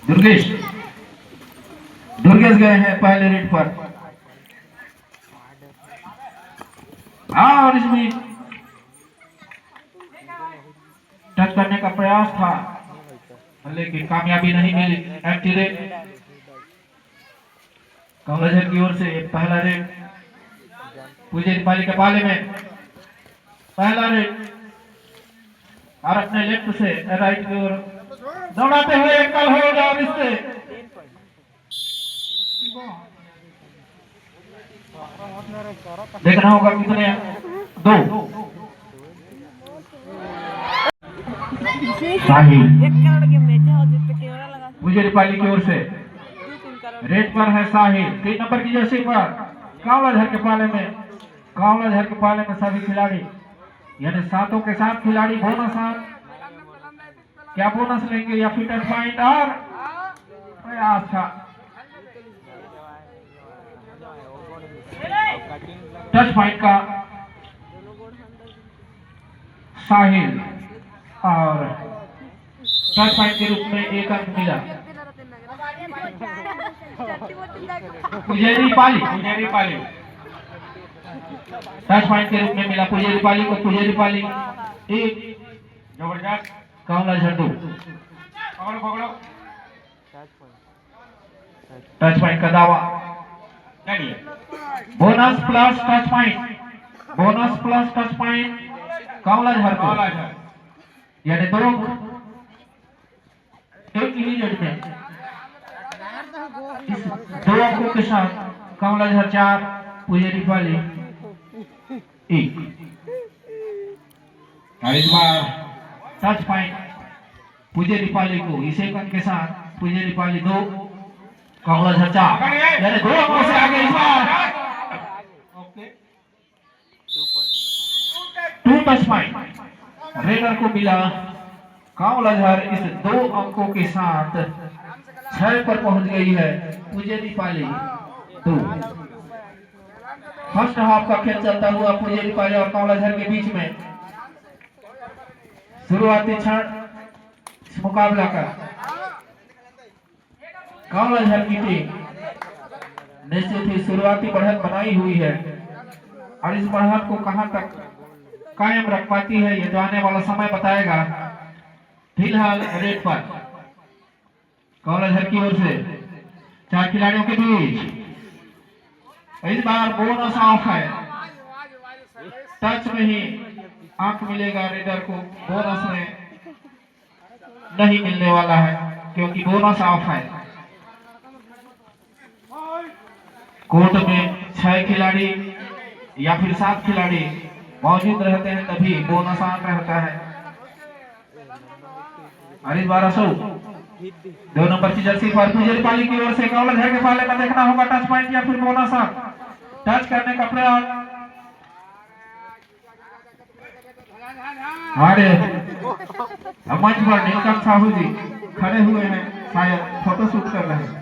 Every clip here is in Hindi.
दुर्गेश दुर्गेश गए हैं पहले रेड पर। और इसमें टच करने का प्रयास था लेकिन कामयाबी नहीं मिली। एंटी रेड कॉलेज की ओर से पहला रेड पुजेरी पाली के पाले में पहला रेड और अपने लेफ्ट से राइट की ओर दौड़ाते हुए एकल हो और इससे देखना होगा कितने दो पुजेरी पाली की ओर से रेड पर है साहिल 3 नंबर की जर्सी पर कांवलाझर के पाले में। कांवलाझर के पाले में सभी खिलाड़ी यानी सातों के साथ खिलाड़ी बोनस क्या बोनस लेंगे या फिर टच पॉइंट और प्रयास था। टच पॉइंट का साहिल और टच पॉइंट के रूप में 1 अंक मिला पुजेरी पाली टच पॉइंट के रूप में मिला पुजेरी पाली को। पुजेरी पाली 1 जबरदस्त कांवलाझर 2 टच पॉइंट का दावा बोनस प्लस टच पॉइंट कांवलाझर को यानी 2 एक ही जजमेंट इस 2 अंकों के साथ कांवलाझर 4 पुजेरी पाली 1। और इस बार टच पॉइंट पुजेरी पाली को इस 1 अंक के साथ पुजेरी पाली 2 कांवलाझर 4 यानी 2 अंकों से आगे। इस बार 2 टच पॉइंट रेडर को मिला। कांवलाझर इस 2 अंकों के साथ 6 पर पहुंच गई है पुजेरी पाली 2। फर्स्ट हाफ का खेल चलता हुआ पुजेरी पाली और कांवलाझर के बीच में शुरुआती क्षण इस मुकाबला का कांवलाझर की टीम निश्चित ही शुरुआती बढ़त बनाई हुई है और इस बढ़त को कहां तक कायम रख पाती है ये तो आने वाला समय बताएगा। फिलहाल रेड पर कांवलाझर की ओर से 4 खिलाड़ियों के बीच इस बार बोनस ऑफ है। टच में ही अंक मिलेगा रेडर को, बोनस में नहीं मिलने वाला है क्योंकि बोनस ऑफ है। कोर्ट में 6 खिलाड़ी या फिर 7 खिलाड़ी मौजूद रहते हैं तभी बोनस अंक रहता है। और इस बार 2 नंबर की जर्सी पर पुजेरी पाली की ओर से कांवलाझर के पाले में देखना होगा टच पॉइंट या फिर बोनस अंक। टच करने का प्रयास हमारे मंच पर नीलकंठ साहू जी खड़े हुए हैं, शायद फोटो शूट कर रहे हैं।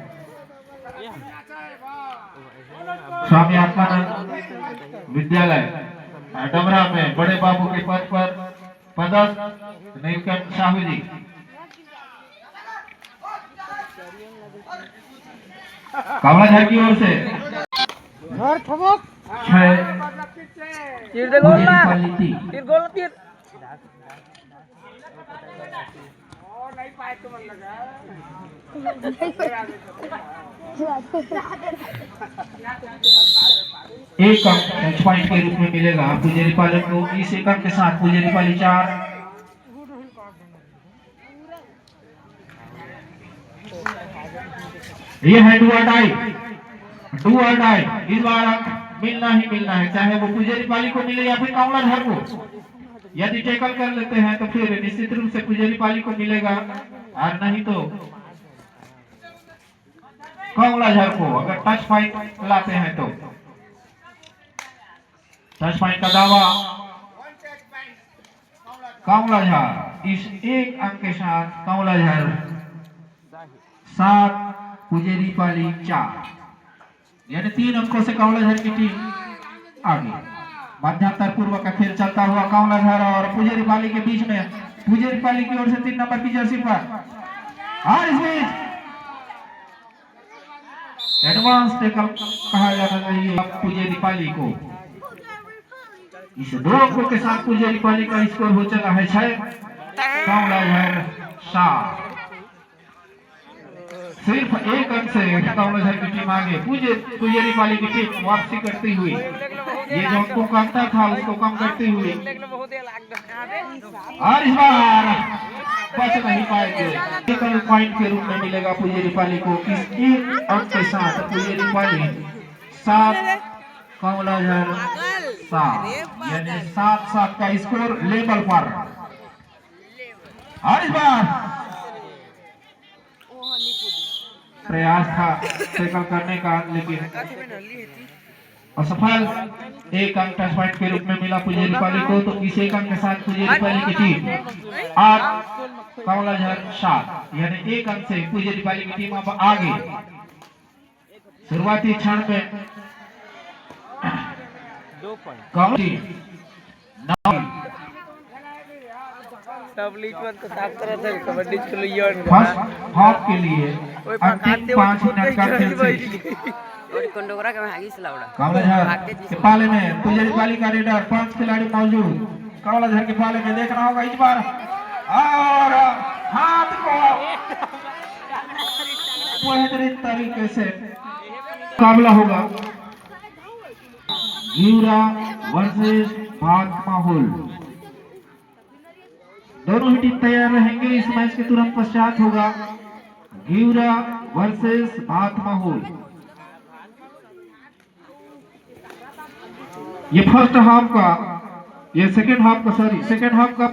स्वामी आत्मानंद विद्यालय डमरा में बड़े बाबू के पद पर पदस्थ नीलकंठ साहू जी। कांवलाझर की ओर से 6 एक अंक पॉइंट के रूप में मिलेगा पुजेरी पाली को। इस 1 अंक के साथ पुजेरी पाली 4। ये है डू और डाई। इस बार अंक मिलना ही मिलना है, चाहे वो पुजेरी पाली को मिले या फिर कांवलाझर को। यदि टैकल कर लेते हैं तो फिर निश्चित रूप से पुजेरी पाली को मिलेगा और नहीं तो कांवलाझर को अगर टच पॉइंट लाते हैं तो। टच पॉइंट का दावा कांवलाझर इस 1 अंक के साथ कांवलाझर 7 पुजेरी पाली 4 यानी 3 अंकों से कांवलाझर की टीम आगे। मध्यांतर पूर्व का खेल चलता हुआ कांवलाझर और पुजेरी पाली के बीच में पुजेरी पाली की ओर से 3 नंबर की जर्सी पर और इस बीच एडवांस टेकल कहा जाना चाहिए पुजेरी पाली को। इस 2 अंकों के साथ पुजेरी पाली का स्कोर हो चला है 6, कांवलाझर 7। सिर्फ 1 अंक से कांवलाझर की टीम आगे। पुजेरी पाली की टीम वापसी करती हुई, ये जो अंकों का अंतर था उसको कम करती हुई, और इस बार बच नहीं पाएंगे। पॉइंट के रूप में मिलेगा पुजेरी पाली को। इस 1 अंक के साथ पुजेरी पाली 7, कांवलाझर 7, यानी 7-7 का स्कोर लेवल पर। और इस बार प्रयास था टैकल करने का, लेकिन असफल। 1 अंक टच पॉइंट के रूप में मिला पुजेरी पाली को। तो इस 1 अंक के साथ पुजेरी पाली की टीम 8, कांवलाझर 7, यानी 1 अंक से पुजेरी पाली की टीम अब आगे। शुरुआती क्षण में फर्स्ट हाफ के लिए अंतिम 5 मिनट का खेल कांवलाझर के पाले में पुजेरी पाली का रेडर 5 खिलाड़ी मौजूद। कांवलाझर के पाले में देखना होगा इस बार, और हाथ को बेहतरीन तरीके से मुकाबला होगा। घिउरा वर्सेस भात माहौल, दोनों ही टीम तैयार रहेंगे। इस मैच के तुरंत पश्चात होगा घिउरा वर्सेस भात माहौल। ये फर्स्ट हाफ का, ये सेकेंड हाफ का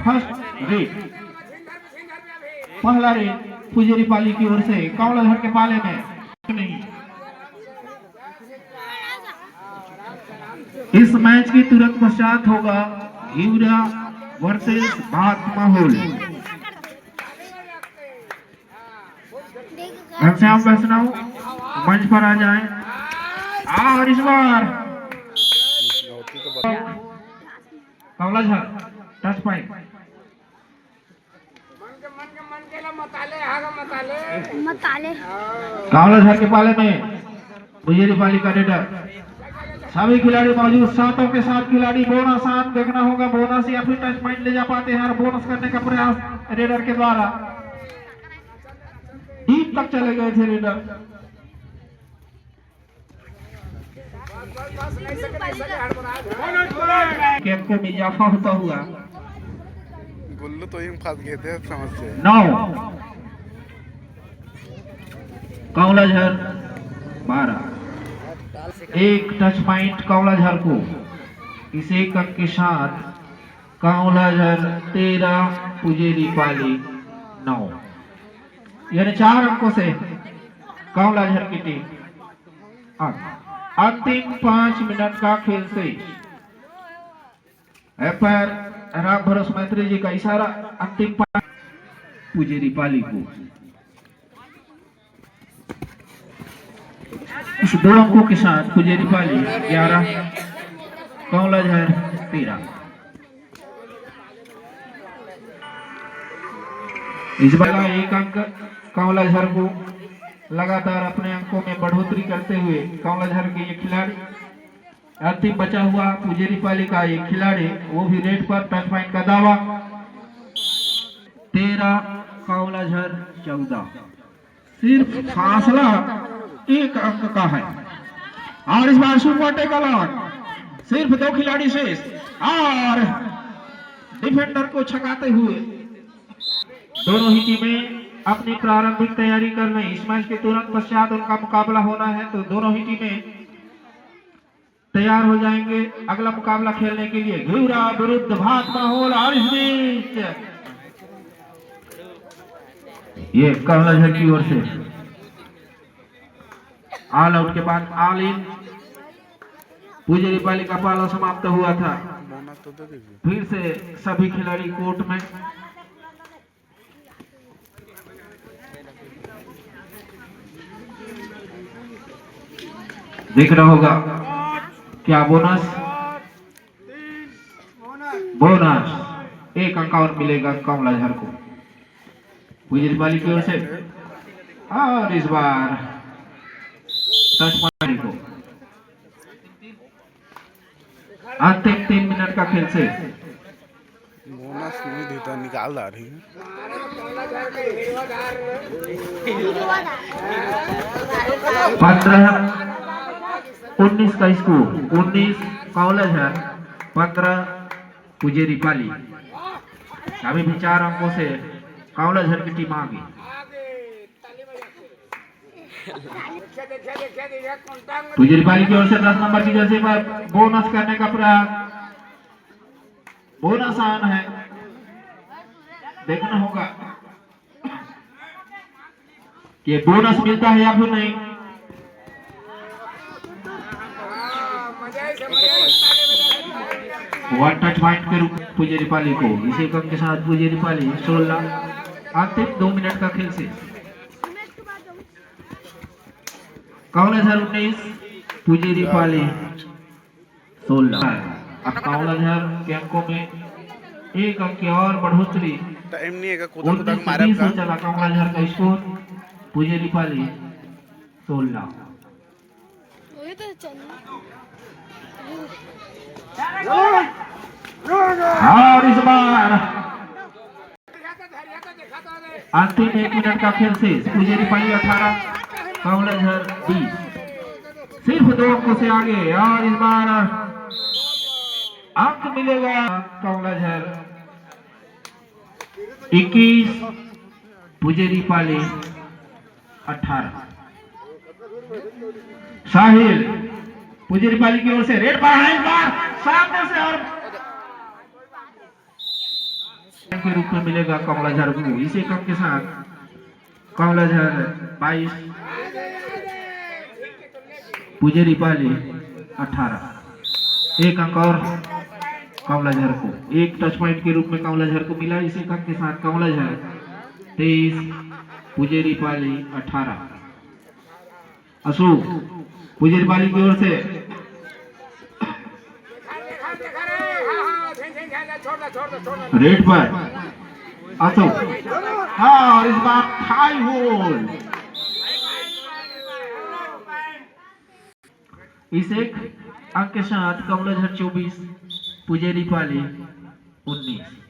फर्स्ट रेड। पहला रेड पुजेरी पाली की ओर से कांवलाझर के पाले में नहीं। इस मैच के तुरंत पश्चात होगा घिउरा वर्सेस भात माहौल। घनश्याम वैष्णव मंच पर आ जाएं। और इस बार कांवलाझर टच पॉइंट। कांवलाझर के पाले में पुजेरी पाली का रेडर, सभी खिलाड़ी मौजूद। 7 के 7 खिलाड़ी। बोनस आन देखना होगा, बोनस या फिर टच पॉइंट ले जा पाते हैं और बोनस करने का प्रयास रेडर के द्वारा। डीप तक चले गए थे रेडर। कैप में इजाफा होता हुआ गुल्लू तो यूं फंस गए थे समझ से। 9, कांवलाझर 12। 1 टच पॉइंट कांवलाझर को। इस 1 अंक के साथ कांवलाझर 13, पुजेरी पाली 9, यानी 4 अंकों से कांवलाझर की टीम आगे। अंतिम 5 मिनट का खेल से एम्पायर राम भरोस मैत्री जी का इशारा, अंतिम 5 पुजेरी पाली को। इस 2 अंकों के साथ पुजेरी पाली 11, कांवलाझर 13। इस बार 1 अंक कांवलाझर को लगातार अपने अंकों में बढ़ोतरी करते हुए कांवलाझर के ये खिलाड़ी। अंतिम बचा हुआ पुजेरी पाली का एक खिलाड़ी, वो भी रेड पर टच पॉइंट का दावा। 13, कांवलाझर 14। सिर्फ फासला 1 अंक का है। और इस बार सुपर टैकल ऑन, सिर्फ 2 खिलाड़ी शेष और डिफेंडर को छकाते हुए दोनों ही टीमें अपनी प्रारंभिक तैयारी कर रही। इस मैच के तुरंत पश्चात उनका मुकाबला होना है, तो दोनों ही टीमें तैयार हो जाएंगे अगला मुकाबला खेलने के लिए। घिउरा विरुद्ध भात माहौल। और इस बीच ये कांवलाझर की ओर से ऑल आउट के बाद ऑल इन। पुजेरी पाली का पाला समाप्त हुआ था। फिर से सभी खिलाड़ी कोर्ट में। देखना होगा क्या बोनस 1 अंक और मिलेगा कांवलाझर को पुजेरी पाली की ओर से। और इस बार टच पॉइंट को अंतिम 3 मिनट का खेल से बोनस नहीं देता, निकाल दा रही है। 15-19 का स्कोर। 19 कॉलेज है, 15 पुजेरी पाली। अभी भी 4 अंकों से कॉलेज है की टीम आगे। पुजेरी पाली की ओर से 10 नंबर की जर्सी पर बोनस करने का प्रयास। बोनस आन है, देखना होगा कि बोनस मिलता है या फिर नहीं। वन टच पॉइंट के रूप में पुजेरी पाली को, इसी क्रम के साथ पुजेरी पाली 16। अंतिम 2 मिनट का खेल से कॉलेजर 19 पुजेरी पाली 16। अब कॉलेजर के अंकों में 1 अंक की और बढ़ोतरी। टाइम नहीं है, खुदा खुदा 19 मारे से चला कॉलेजर का स्कोर। पुजेरी पाली 16। और इस बार अंतिम 1 मिनट का खेल से पुजेरी पाली 18 कॉलेजर 20। सिर्फ 2 अंकों से आगे। और इस बार अंक मिलेगा कॉलेजर 21 पुजेरी पाली 18। साहिल पुजेरी पाली की ओर से रेड पर है, इस बार सामने से और के रूप में मिलेगा कॉलेजर को। इसी क्रम के साथ कॉलेजर 22 पुजेरी पाली 18। 1 अंक और कॉलेजर को। 1 टच पॉइंट के रूप में कॉलेजर को मिला। इसी क्रम के साथ कॉलेजर 23 पुजेरी पाली 18। अशोक पुजेरी पाली की ओर से रेड पर अशोक। और इस बार हाई होल। इस 1 अंक के साथ कॉलेजर 24 पुजेरी पाली 19।